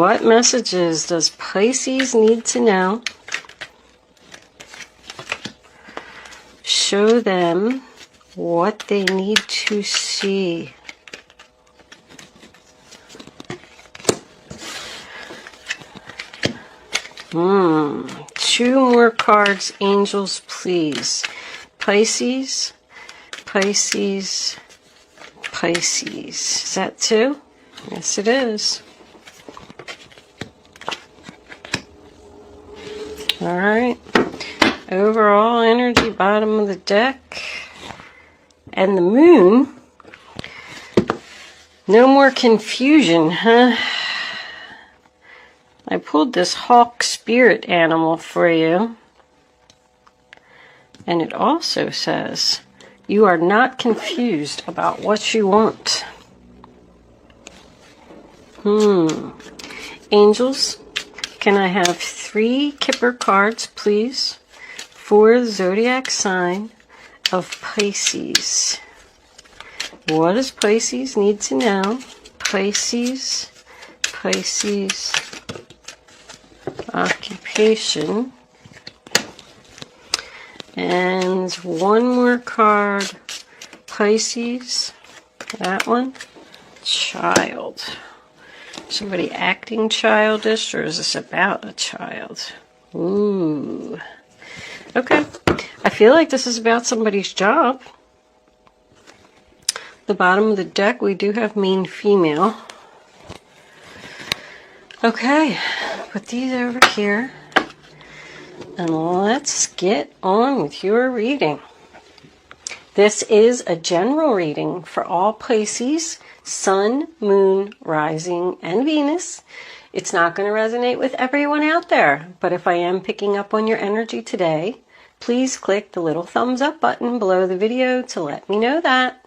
What messages does Pisces need to know? Show them what they need to see. Two more cards, angels, please. Pisces, Pisces, Pisces. Is that two? Yes, it is. All right. Overall energy, bottom of the deck. And the moon. No more confusion, huh? I pulled this hawk spirit animal for you. And it also says, you are not confused about what you want. Angels, can I have 3 Kipper cards, please, for the zodiac sign of Pisces? What does Pisces need to know? Pisces, Pisces, occupation, and one more card, Pisces, that one, child. Somebody acting childish, or is this about a child? Ooh. Okay. I feel like this is about somebody's job. The bottom of the deck, we do have mean female. Okay. Put these over here. And let's get on with your reading. This is a general reading for all Pisces, Sun, Moon, Rising, and Venus. It's not going to resonate with everyone out there, but if I am picking up on your energy today, please click the little thumbs up button below the video to let me know that.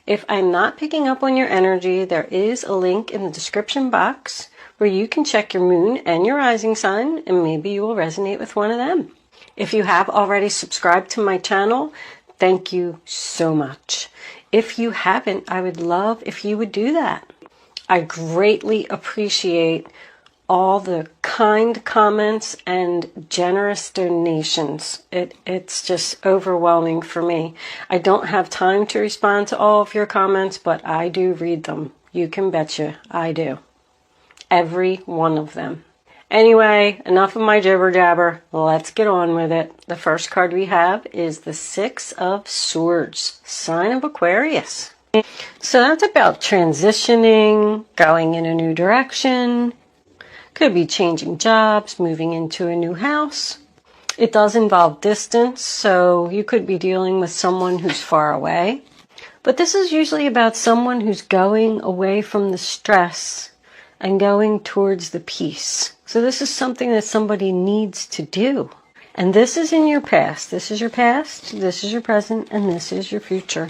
If I'm not picking up on your energy, there is a link in the description box where you can check your moon and your rising sign, and maybe you will resonate with one of them. If you have already subscribed to my channel, thank you so much. If you haven't, I would love if you would do that. I greatly appreciate all the kind comments and generous donations. It's just overwhelming for me. I don't have time to respond to all of your comments, but I do read them. You can betcha I do. Every one of them. Anyway, enough of my jibber jabber. Let's get on with it. The first card we have is the 6 of Swords, sign of Aquarius. So that's about transitioning, going in a new direction. Could be changing jobs, moving into a new house. It does involve distance, so you could be dealing with someone who's far away. But this is usually about someone who's going away from the stress and going towards the peace. So this is something that somebody needs to do. And this is in your past. This is your past, this is your present, and this is your future.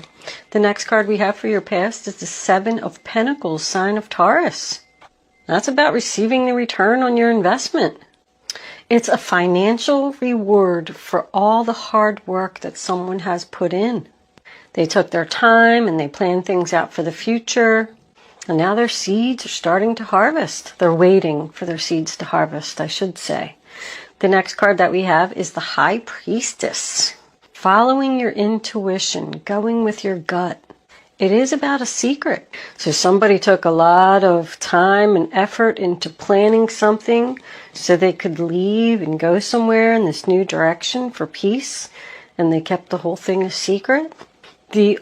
The next card we have for your past is the 7 of Pentacles, sign of Taurus. That's about receiving the return on your investment. It's a financial reward for all the hard work that someone has put in. They took their time and they planned things out for the future. And now their seeds are starting to harvest. They're waiting for their seeds to harvest, I should say. The next card that we have is the High Priestess. Following your intuition, going with your gut. It is about a secret. So somebody took a lot of time and effort into planning something so they could leave and go somewhere in this new direction for peace. And they kept the whole thing a secret.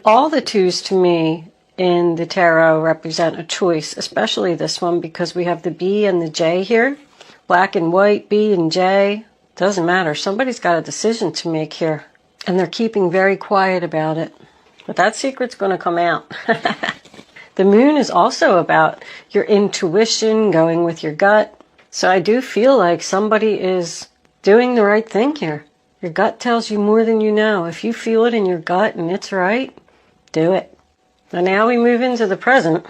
All the twos to me in the tarot represent a choice, especially this one because we have the B and the J here. Black and white, B and J. Doesn't matter. Somebody's got a decision to make here. And they're keeping very quiet about it. But that secret's going to come out. The moon is also about your intuition, going with your gut. So I do feel like somebody is doing the right thing here. Your gut tells you more than you know. If you feel it in your gut and it's right, do it. And now we move into the present,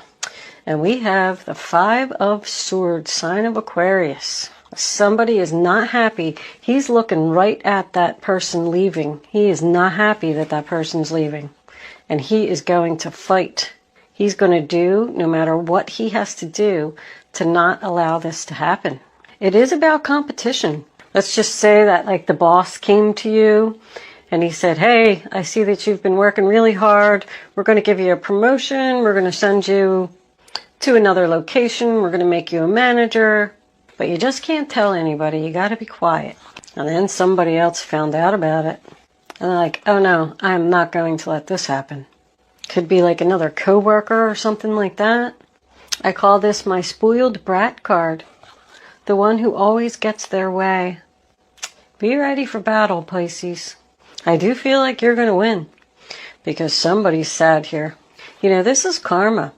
and we have the 5 of Swords, sign of Aquarius. Somebody is not happy. He's looking right at that person leaving. He is not happy that that person's leaving, and he is going to fight. He's going to do no matter what he has to do to not allow this to happen. It is about competition. Let's just say that like the boss came to you and he said, hey, I see that you've been working really hard. We're going to give you a promotion. We're going to send you to another location. We're going to make you a manager. But you just can't tell anybody. You got to be quiet. And then somebody else found out about it. And they're like, oh no, I'm not going to let this happen. Could be like another coworker or something like that. I call this my spoiled brat card. The one who always gets their way. Be ready for battle, Pisces. I do feel like you're going to win. Because somebody's sad here. You know, this is karma.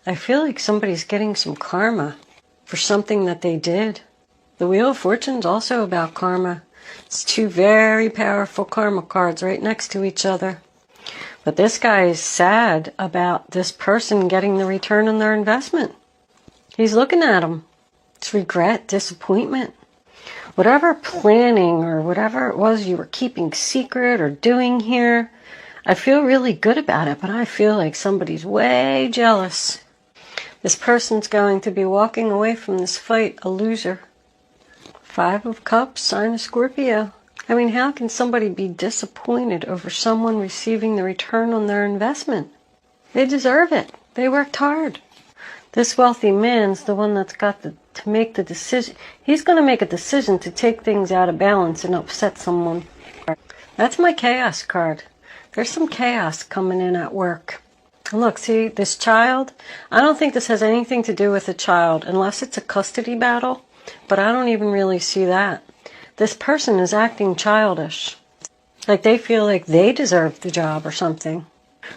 I feel like somebody's getting some karma for something that they did. The Wheel of Fortune's also about karma. It's two very powerful karma cards right next to each other. But this guy is sad about this person getting the return on their investment. He's looking at them. It's regret, disappointment. Whatever planning or whatever it was you were keeping secret or doing here, I feel really good about it, but I feel like somebody's way jealous. This person's going to be walking away from this fight a loser. 5 of Cups, sign of Scorpio. I mean, how can somebody be disappointed over someone receiving the return on their investment? They deserve it. They worked hard. This wealthy man's the one that's got to make the decision. He's going to make a decision to take things out of balance and upset someone. That's my chaos card. There's some chaos coming in at work. And look, see, this child, I don't think this has anything to do with a child, unless it's a custody battle, but I don't even really see that. This person is acting childish. Like they feel like they deserved the job or something.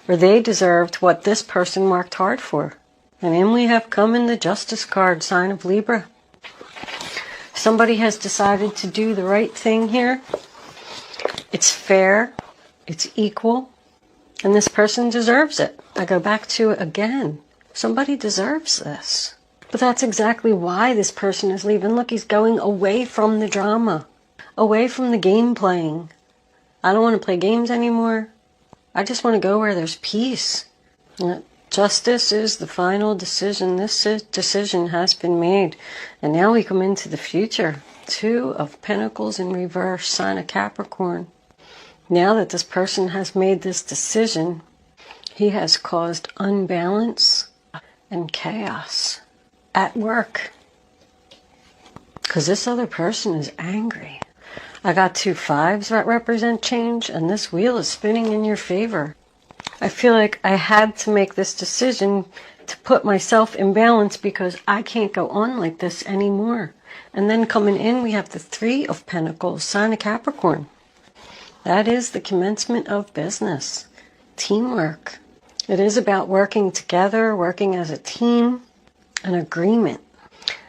Or they deserved what this person worked hard for. And in we have come in the Justice card, sign of Libra. Somebody has decided to do the right thing here. It's fair. It's equal. And this person deserves it. I go back to it again. Somebody deserves this. But that's exactly why this person is leaving. Look, he's going away from the drama. Away from the game playing. I don't want to play games anymore. I just want to go where there's peace. Justice is the final decision. This decision has been made. And now we come into the future. 2 of Pentacles in reverse, sign of Capricorn. Now that this person has made this decision, he has caused unbalance and chaos at work. Because this other person is angry. I got 2 5s that represent change, and this wheel is spinning in your favor. I feel like I had to make this decision to put myself in balance because I can't go on like this anymore. And then coming in, we have the 3 of Pentacles, sign of Capricorn. That is the commencement of business. Teamwork. It is about working together, working as a team, an agreement.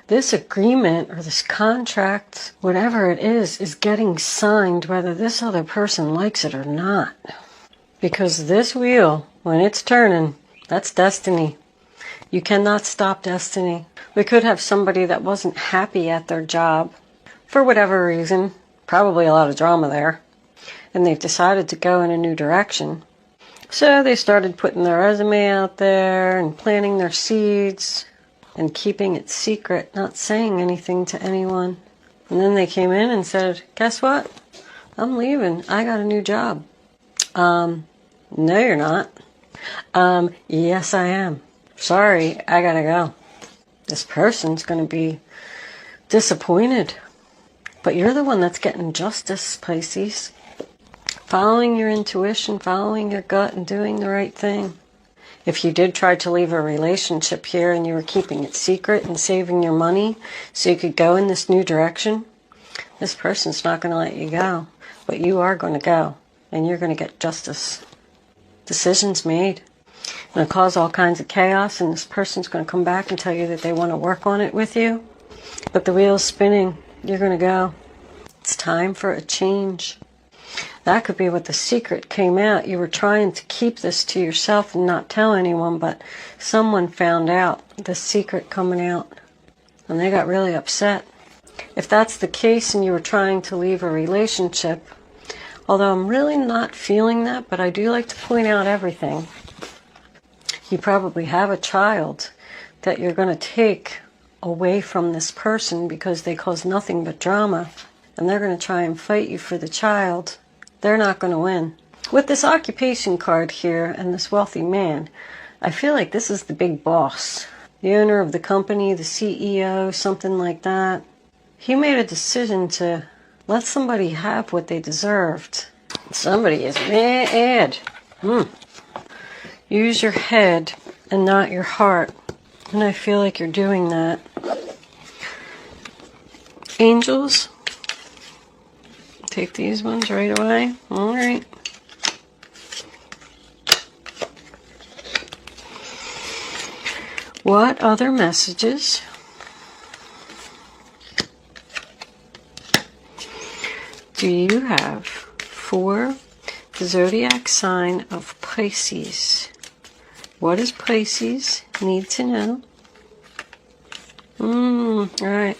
This agreement or this contract, whatever it is getting signed whether this other person likes it or not. Because this wheel, when it's turning, that's destiny. You cannot stop destiny. We could have somebody that wasn't happy at their job for whatever reason, probably a lot of drama there, and they've decided to go in a new direction. So they started putting their resume out there and planting their seeds and keeping it secret, not saying anything to anyone. And then they came in and said, guess what? I'm leaving. I got a new job. No, you're not. Yes, I am. Sorry, I gotta go. This person's gonna be disappointed. But you're the one that's getting justice, Pisces. Following your intuition, following your gut, and doing the right thing. If you did try to leave a relationship here and you were keeping it secret and saving your money so you could go in this new direction, this person's not going to let you go. But you are going to go, and you're going to get justice. Decisions made. It's going to cause all kinds of chaos, and this person's going to come back and tell you that they want to work on it with you. But the wheel's spinning. You're going to go. It's time for a change. That could be what the secret came out. You were trying to keep this to yourself and not tell anyone, but someone found out the secret coming out, and they got really upset. If that's the case and you were trying to leave a relationship, although I'm really not feeling that, but I do like to point out everything. You probably have a child that you're going to take away from this person because they cause nothing but drama, and they're going to try and fight you for the child. They're not going to win. With this occupation card here and this wealthy man, I feel like this is the big boss. The owner of the company, the CEO, something like that. He made a decision to let somebody have what they deserved. Somebody is mad. Use your head and not your heart. And I feel like you're doing that. Angels. Take these ones right away. All right. What other messages do you have for the zodiac sign of Pisces? What does Pisces need to know? All right.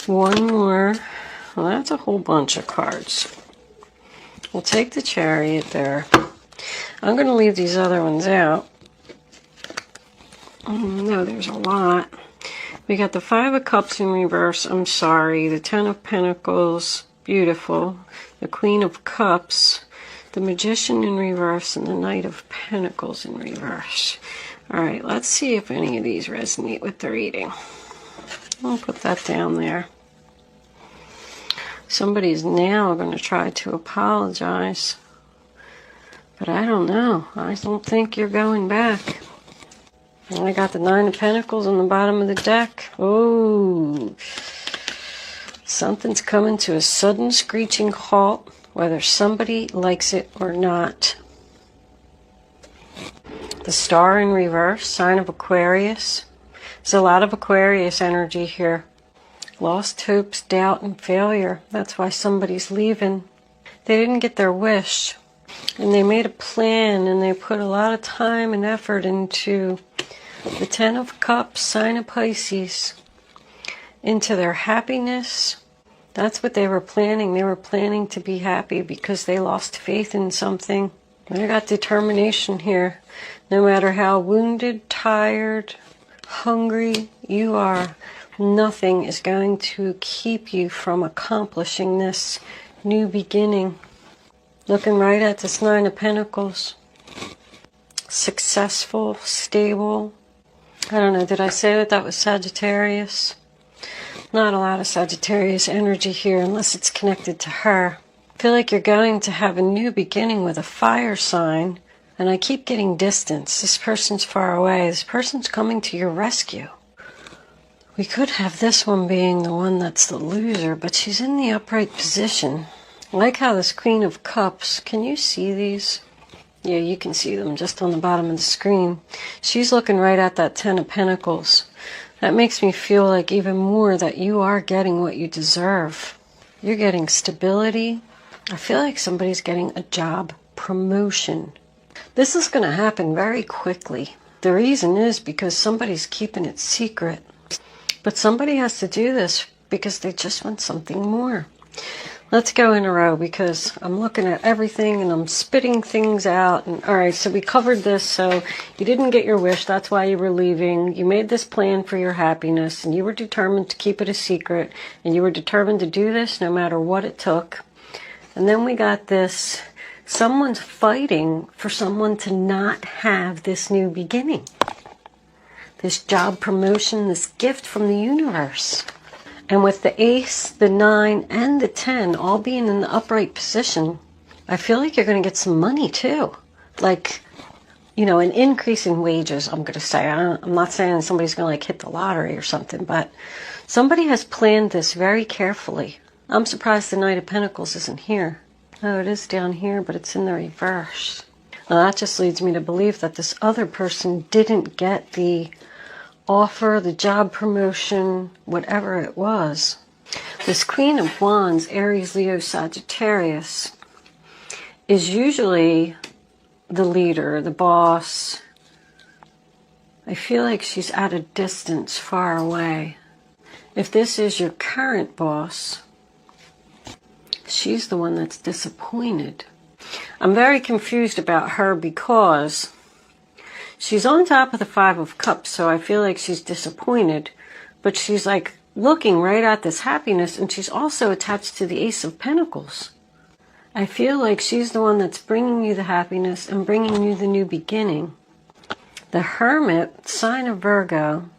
One more. Well, that's a whole bunch of cards. We'll take the Chariot there. I'm going to leave these other ones out. No, there's a lot. We got the Five of Cups in reverse. I'm sorry. The Ten of Pentacles. Beautiful. The Queen of Cups. The Magician in reverse. And the Knight of Pentacles in reverse. Alright, let's see if any of these resonate with the reading. I'll put that down there. Somebody's now going to try to apologize. But I don't know. I don't think you're going back. And I got the Nine of Pentacles on the bottom of the deck. Oh, something's coming to a sudden screeching halt, whether somebody likes it or not. The Star in reverse, sign of Aquarius. There's a lot of Aquarius energy here. Lost hopes, doubt, and failure. That's why somebody's leaving. They didn't get their wish. And they made a plan, and they put a lot of time and effort into the Ten of Cups, sign of Pisces, into their happiness. That's what they were planning. They were planning to be happy because they lost faith in something. They got determination here. No matter how wounded, tired, hungry you are, nothing is going to keep you from accomplishing this new beginning. Looking right at this Nine of Pentacles. Successful, stable. I don't know, did I say that was Sagittarius? Not a lot of Sagittarius energy here unless it's connected to her. I feel like you're going to have a new beginning with a fire sign. And I keep getting distance. This person's far away. This person's coming to your rescue. We could have this one being the one that's the loser, but she's in the upright position. I like how this Queen of Cups, can you see these? Yeah, you can see them just on the bottom of the screen. She's looking right at that Ten of Pentacles. That makes me feel like even more that you are getting what you deserve. You're getting stability. I feel like somebody's getting a job promotion. This is going to happen very quickly. The reason is because somebody's keeping it secret. But somebody has to do this because they just want something more. Let's go in a row because I'm looking at everything and I'm spitting things out. And all right, so we covered this. So you didn't get your wish. That's why you were leaving. You made this plan for your happiness and you were determined to keep it a secret. And you were determined to do this no matter what it took. And then we got this. Someone's fighting for someone to not have this new beginning. This job promotion, this gift from the universe. And with the Ace, the 9, and the 10 all being in the upright position, I feel like you're going to get some money too. Like, you know, an increase in wages, I'm going to say. I'm not saying somebody's going to like hit the lottery or something, but somebody has planned this very carefully. I'm surprised the Knight of Pentacles isn't here. Oh, it is down here, but it's in the reverse. Now that just leads me to believe that this other person didn't get the offer, the job promotion, whatever it was. This Queen of Wands, Aries, Leo, Sagittarius, is usually the leader, the boss. I feel like she's at a distance, far away. If this is your current boss, she's the one that's disappointed. I'm very confused about her because She's on top of the Five of Cups, so I feel like she's disappointed. But she's like looking right at this happiness, and she's also attached to the Ace of Pentacles. I feel like she's the one that's bringing you the happiness and bringing you the new beginning. The Hermit, sign of Virgo,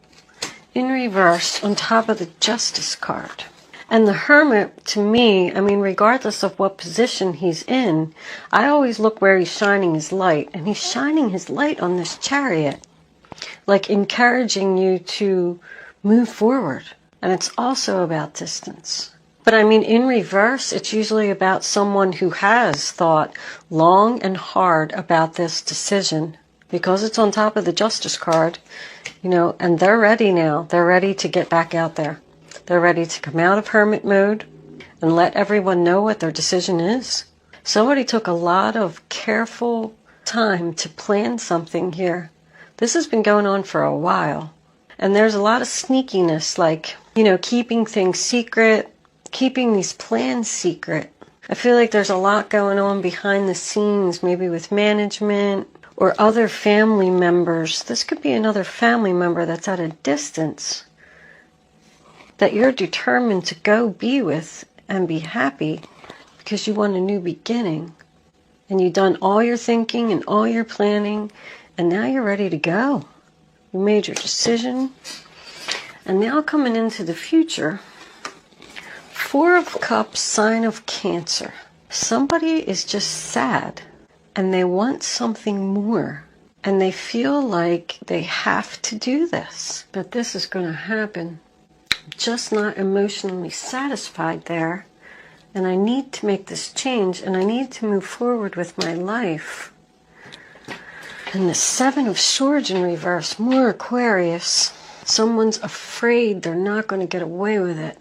in reverse on top of the Justice card. And the Hermit, to me, I mean, regardless of what position he's in, I always look where he's shining his light. And he's shining his light on this Chariot, like encouraging you to move forward. And it's also about distance. But I mean, in reverse, it's usually about someone who has thought long and hard about this decision. Because it's on top of the Justice card, you know, and they're ready now. They're ready to get back out there. They're ready to come out of hermit mode and let everyone know what their decision is. Somebody took a lot of careful time to plan something here. This has been going on for a while. And there's a lot of sneakiness, like, you know, keeping things secret, keeping these plans secret. I feel like there's a lot going on behind the scenes, maybe with management or other family members. This could be another family member that's at a distance that you're determined to go be with and be happy because you want a new beginning. And you've done all your thinking and all your planning, and now you're ready to go. You made your decision. And now coming into the future, Four of Cups, sign of Cancer. Somebody is just sad and they want something more. And they feel like they have to do this. But this is going to happen. I'm just not emotionally satisfied there. And I need to make this change. And I need to move forward with my life. And the Seven of Swords in reverse, more Aquarius. Someone's afraid they're not going to get away with it.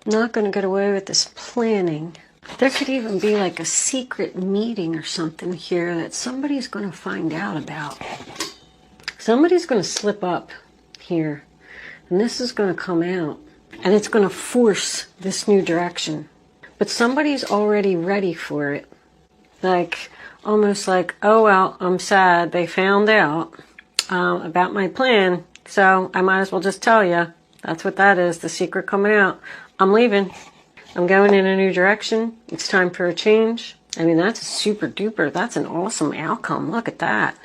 Not going to get away with this planning. There could even be like a secret meeting or something here that somebody's going to find out about. Somebody's going to slip up here. And this is going to come out. And it's going to force this new direction. But somebody's already ready for it. Like, almost like, oh well, I'm sad they found out about my plan. So I might as well just tell you. That's what that is, the secret coming out. I'm leaving. I'm going in a new direction. It's time for a change. I mean, that's super duper. That's an awesome outcome. Look at that.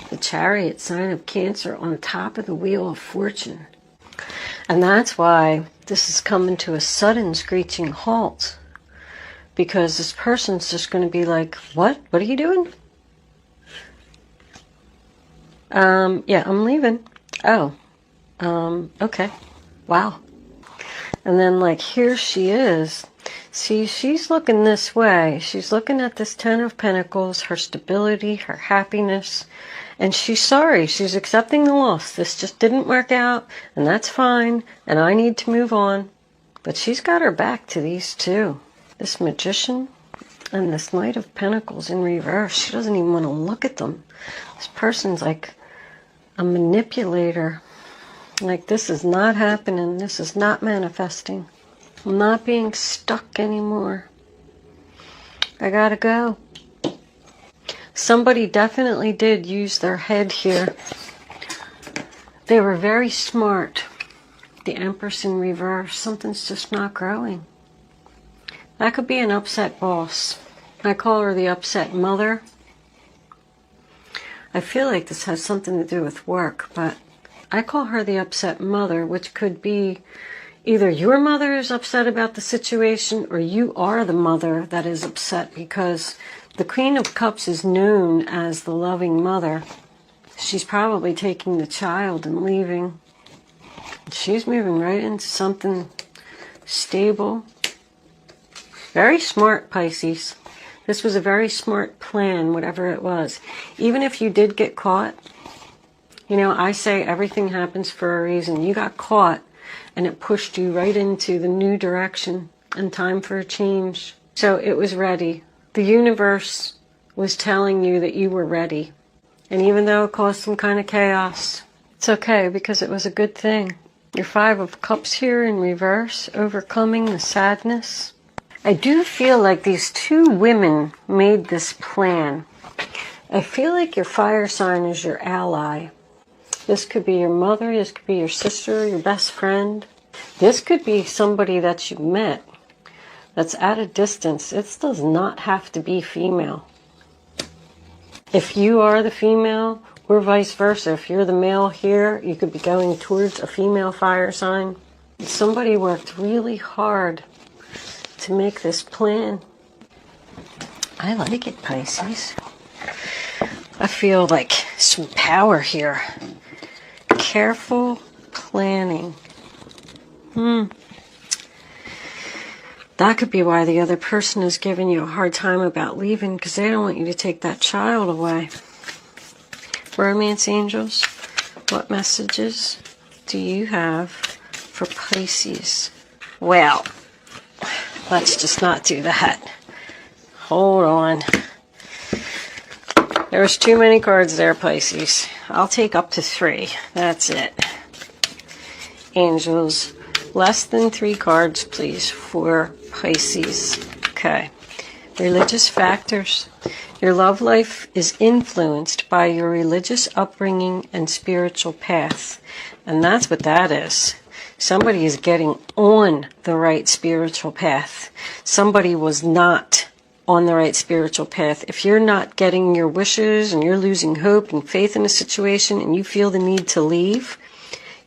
The Chariot, sign of Cancer, on top of the Wheel of Fortune. And that's why this is coming to a sudden screeching halt. Because this person's just going to be like, what? What are you doing? Yeah, I'm leaving. Oh, okay. Wow. And then, like, here she is. See, she's looking this way. She's looking at this Ten of Pentacles, her stability, her happiness. And she's sorry. She's accepting the loss. This just didn't work out, and that's fine, and I need to move on. But she's got her back to these two. This Magician and this Knight of Pentacles in reverse. She doesn't even want to look at them. This person's like a manipulator. Like, this is not happening. This is not manifesting. I'm not being stuck anymore. I gotta go. Somebody definitely did use their head here. They were very smart. The Empress in reverse. Something's just not growing. That could be an upset boss. I call her the upset mother. I feel like this has something to do with work, but I call her the upset mother, which could be either your mother is upset about the situation or you are the mother that is upset, because the Queen of Cups is known as the loving mother. She's probably taking the child and leaving. She's moving right into something stable. Very smart, Pisces. This was a very smart plan, whatever it was. Even if you did get caught, you know, I say everything happens for a reason. You got caught, and it pushed you right into the new direction and time for a change. So it was ready. The universe was telling you that you were ready. And even though it caused some kind of chaos, it's okay, because it was a good thing. Your Five of Cups here in reverse, overcoming the sadness. I do feel like these two women made this plan. I feel like your fire sign is your ally. This could be your mother, this could be your sister, your best friend. This could be somebody that you met that's at a distance. It does not have to be female. If you are the female, or vice versa, if you're the male here, you could be going towards a female fire sign. Somebody worked really hard to make this plan. I like it, Pisces. I feel like some power here. Careful planning. That could be why the other person is giving you a hard time about leaving, because they don't want you to take that child away. Romance angels, what messages do you have for Pisces? Well, let's just not do that. Hold on. There's too many cards there, Pisces. I'll take up to 3. That's it. Angels, less than 3 cards, please, for Pisces. Okay. Religious factors. Your love life is influenced by your religious upbringing and spiritual path. And that's what that is. Somebody is getting on the right spiritual path. Somebody was not on the right spiritual path. If you're not getting your wishes and you're losing hope and faith in a situation and you feel the need to leave,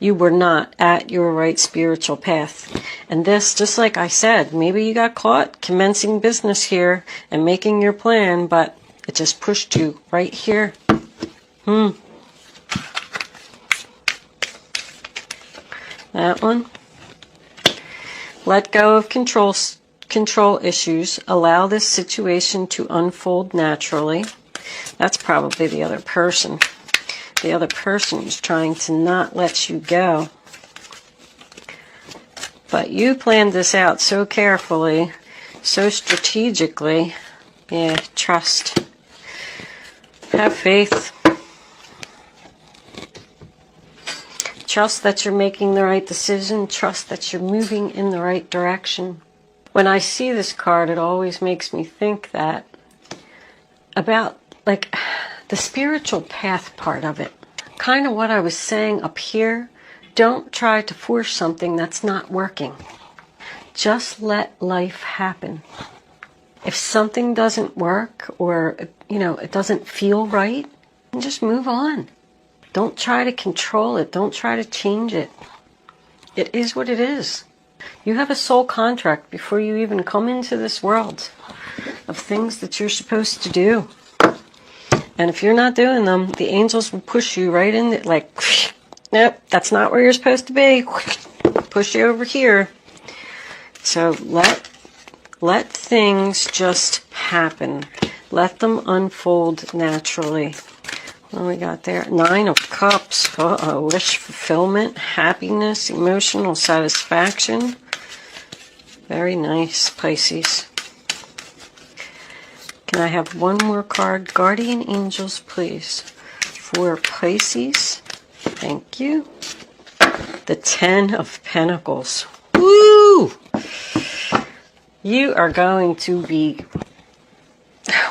you were not at your right spiritual path. And this, just like I said, maybe you got caught commencing business here and making your plan, but it just pushed you right here. That one. Let go of control issues. Allow this situation to unfold naturally. That's probably the other person. The other person is trying to not let you go. But you planned this out so carefully, so strategically. Yeah, trust. Have faith. Trust that you're making the right decision. Trust that you're moving in the right direction. When I see this card, it always makes me think that about like the spiritual path part of it. Kind of what I was saying up here. Don't try to force something that's not working. Just let life happen. If something doesn't work or, it doesn't feel right, then just move on. Don't try to control it. Don't try to change it. It is what it is. You have a soul contract before you even come into this world of things that you're supposed to do. And if you're not doing them, the angels will push you right in, like, nope, that's not where you're supposed to be. Push you over here. So let things just happen. Let them unfold naturally. What do we got there? 9 of Cups. Wish fulfillment, happiness, emotional satisfaction. Very nice, Pisces. Can I have one more card? Guardian angels, please. For Pisces. Thank you. The 10 of Pentacles. Woo! You are going to be...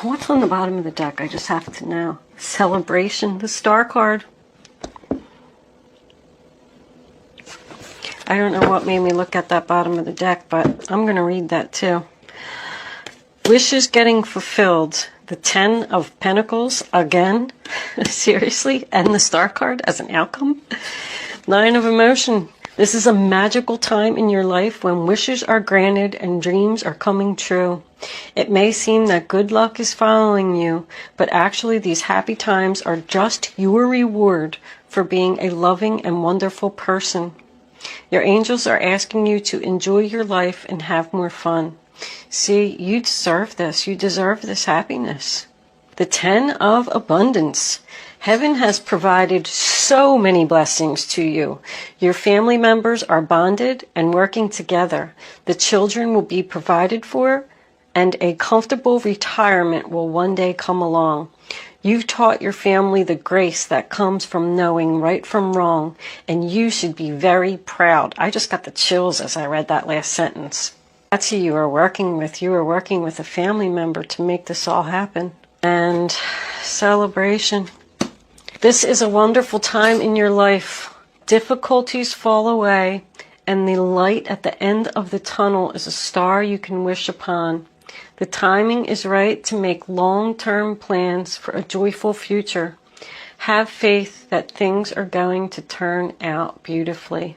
What's on the bottom of the deck? I just have to know. Celebration, the Star card. I don't know what made me look at that bottom of the deck, but I'm going to read that too. Wishes getting fulfilled. The 10 of Pentacles again. Seriously? And the Star card as an outcome? 9 of Emotion. This is a magical time in your life when wishes are granted and dreams are coming true. It may seem that good luck is following you, but actually these happy times are just your reward for being a loving and wonderful person. Your angels are asking you to enjoy your life and have more fun. See, you deserve this. You deserve this happiness. The 10 of Abundance. Heaven has provided so many blessings to you. Your family members are bonded and working together. The children will be provided for, and a comfortable retirement will one day come along. You've taught your family the grace that comes from knowing right from wrong, and you should be very proud. I just got the chills as I read that last sentence. That's who you are working with. You are working with a family member to make this all happen. and celebration. This is a wonderful time in your life. Difficulties fall away, and the light at the end of the tunnel is a star you can wish upon. The timing is right to make long-term plans for a joyful future. Have faith that things are going to turn out beautifully.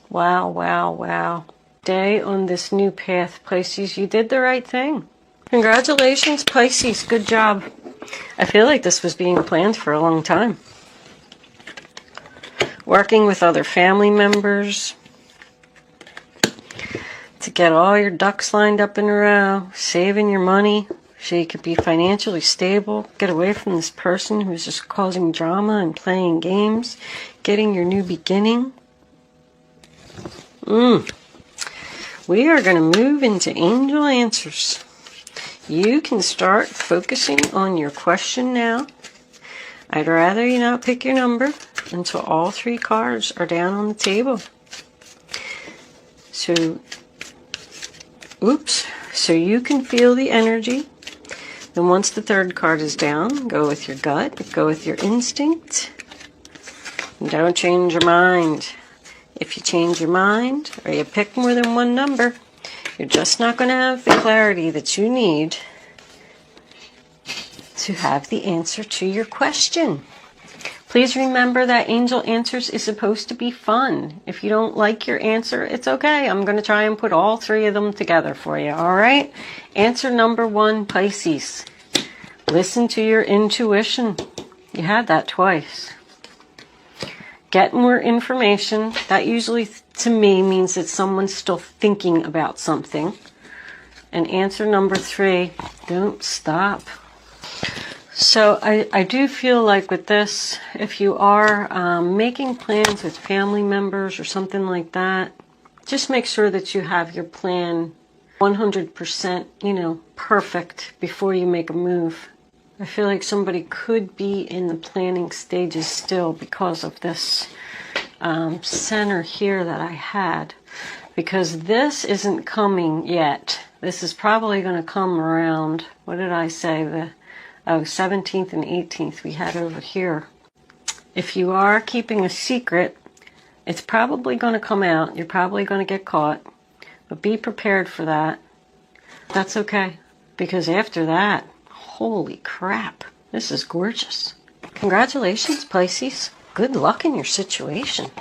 Wow, wow, wow. Stay on this new path, Pisces. You did the right thing. Congratulations, Pisces. Good job. I feel like this was being planned for a long time. Working with other family members to get all your ducks lined up in a row, saving your money so you could be financially stable, get away from this person who's just causing drama and playing games, getting your new beginning. We are going to move into angel answers. You can start focusing on your question now. I'd rather you not pick your number until all 3 cards are down on the table. So you can feel the energy. Then once the 3rd card is down, go with your gut, go with your instinct. And don't change your mind. If you change your mind or you pick more than one number, you're just not going to have the clarity that you need to have the answer to your question. Please remember that Angel Answers is supposed to be fun. If you don't like your answer, it's okay. I'm going to try and put all 3 of them together for you, all right? Answer number 1, Pisces. Listen to your intuition. You had that twice. Get more information. That usually, to me, means that someone's still thinking about something. And answer number 3, don't stop. So I do feel like with this, if you are making plans with family members or something like that, just make sure that you have your plan 100%, perfect before you make a move. I feel like somebody could be in the planning stages still because of this center here that I had. Because this isn't coming yet. This is probably going to come around, what did I say, the 17th and 18th we had over here. If you are keeping a secret, it's probably going to come out. You're probably going to get caught. But be prepared for that. That's okay. Because after that, holy crap, this is gorgeous. Congratulations, Pisces. Good luck in your situation.